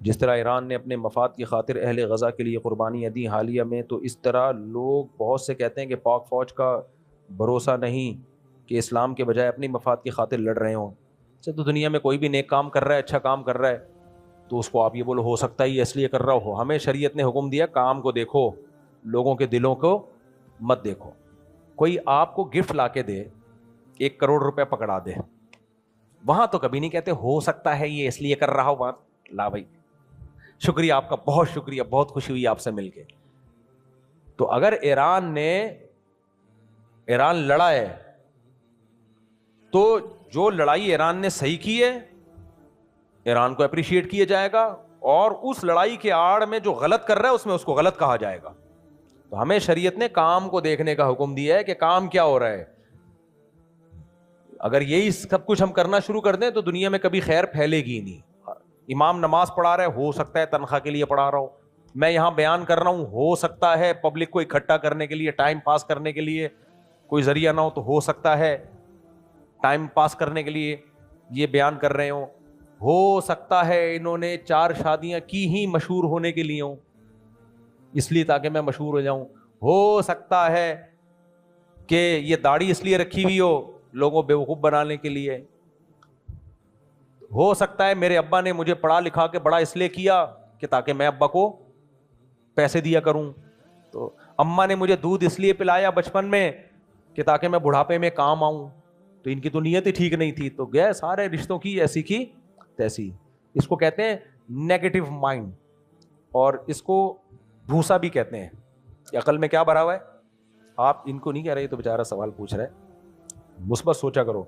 جس طرح ایران نے اپنے مفاد کی خاطر اہل غزہ کے لیے قربانیاں دیں حالیہ میں، تو اس طرح لوگ بہت سے کہتے ہیں کہ پاک فوج کا بھروسہ نہیں کہ اسلام کے بجائے اپنی مفاد کی خاطر لڑ رہے ہوں۔ اچھا، تو دنیا میں کوئی بھی نیک کام کر رہا ہے، اچھا کام کر رہا ہے، تو اس کو آپ یہ بولو ہو سکتا ہے یہ اس لیے کر رہا ہو۔ ہمیں شریعت نے حکم دیا کام کو دیکھو، لوگوں کے دلوں کو مت دیکھو۔ کوئی آپ کو گفٹ لا کے دے، 1 کروڑ روپے پکڑا دے، وہاں تو کبھی نہیں کہتے ہو سکتا ہے یہ اس لیے کر رہا ہو، وہاں لا بھائی شکریہ آپ کا، بہت شکریہ، بہت خوشی ہوئی آپ سے مل کے۔ تو اگر ایران لڑا ہے تو جو لڑائی ایران نے صحیح کی ہے ایران کو اپریشیٹ کیا جائے گا، اور اس لڑائی کے آڑ میں جو غلط کر رہا ہے اس میں اس کو غلط کہا جائے گا۔ تو ہمیں شریعت نے کام کو دیکھنے کا حکم دیا ہے کہ کام کیا ہو رہا ہے۔ اگر یہی سب کچھ ہم کرنا شروع کر دیں تو دنیا میں کبھی خیر پھیلے گی نہیں۔ امام نماز پڑھا رہا ہے، ہو سکتا ہے تنخواہ کے لیے پڑھا رہا ہو، میں یہاں بیان کر رہا ہوں، ہو سکتا ہے پبلک کو اکٹھا کرنے کے لیے، ٹائم پاس کرنے کے لیے کوئی ذریعہ نہ ہو، تو ہو سکتا ہے ٹائم پاس کرنے کے لیے یہ بیان کر رہے ہوں۔ ہو سکتا ہے انہوں نے 4 شادیاں کی ہی مشہور ہونے کے لیے ہوں، اس لیے تاکہ میں مشہور ہو جاؤں۔ ہو سکتا ہے کہ یہ داڑھی اس لیے رکھی ہوئی ہو لوگوں بیوقوف بنانے کے لیے۔ ہو سکتا ہے میرے ابا نے مجھے پڑھا لکھا کے بڑا اس لیے کیا کہ تاکہ میں ابا کو پیسے دیا کروں۔ تو اماں نے مجھے دودھ اس لیے پلایا بچپن میں کہ تاکہ میں بڑھاپے میں کام آؤں۔ تو ان کی تو نیت ہی ٹھیک نہیں تھی، تو گئے سارے رشتوں کی ایسی کی تیسی۔ اس کو کہتے ہیں نیگیٹو مائنڈ، اور اس کو بھوسا بھی کہتے ہیں۔ کہ عقل میں کیا بھرا ہوا ہے، آپ ان کو نہیں کہہ رہے، تو بیچارہ سوال پوچھ رہے، مثبت سوچا کرو۔